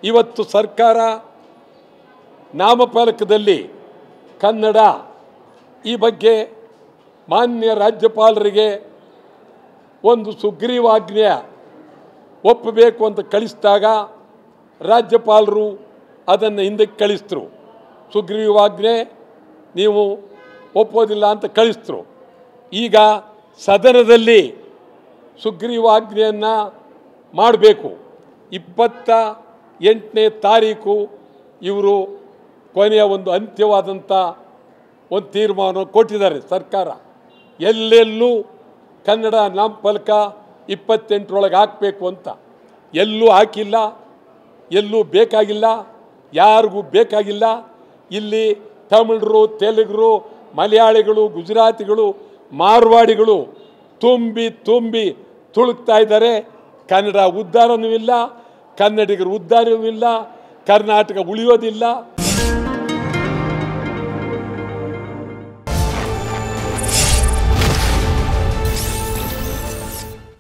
ಇವತ್ತು ಸರ್ಕಾರ ನಾಮಫಲಕದಲ್ಲಿ ಕನ್ನಡ ಈ ಬಗ್ಗೆ ಮಾನ್ಯ ರಾಜ್ಯಪಾಲರಿಗೆ ಒಂದು ಸುಗ್ರೀವಾಜ್ಞೆ ಒಪ್ಪಬೇಕು ಅಂತ ಕಳಿಸಿದಾಗ ರಾಜ್ಯಪಾಲರು ಅದನ್ನು ಹಿಂದಕ್ಕೆ ಕಳಿಸಿದ್ರು. ಸುಗ್ರೀವಾಜ್ಞೆ ನೀವು ಒಪ್ಪೋದಿಲ್ಲ ಅಂತ ಕಳಿಸಿದ್ರು. ಈಗ ಸದನದಲ್ಲಿ ಸುಗ್ರೀವಾಜ್ಞೆಯನ್ನು ಮಾಡಬೇಕು. 28ನೇ ತಾರೀಕು ಇವರು ಕೊನೆಯ ಒಂದು ಅಂತ್ಯವಾದಂಥ ಒಂದು ತೀರ್ಮಾನ ಕೊಟ್ಟಿದ್ದಾರೆ ಸರ್ಕಾರ. ಎಲ್ಲೆಲ್ಲೂ ಕನ್ನಡ ನಾಮಫಲಕ 28ರೊಳಗೆ ಹಾಕಬೇಕು ಅಂತ. ಎಲ್ಲೂ ಹಾಕಿಲ್ಲ, ಎಲ್ಲೂ ಬೇಕಾಗಿಲ್ಲ, ಯಾರಿಗೂ ಬೇಕಾಗಿಲ್ಲ. ಇಲ್ಲಿ ತಮಿಳರು, ತೆಲುಗರು, ಮಲಯಾಳಿಗಳು, ಗುಜರಾತಿಗಳು, ಮಾರ್ವಾಡಿಗಳು ತುಂಬಿ ತುಂಬಿ ತುಳುಕ್ತಾ ಇದ್ದಾರೆ. ಕನ್ನಡ ಉದ್ಧಾರವೂ ಇಲ್ಲ, ಕನ್ನಡಿಗರ ಉದ್ಧಾರವೂ ಇಲ್ಲ, ಕರ್ನಾಟಕ ಉಳಿಯೋದಿಲ್ಲ.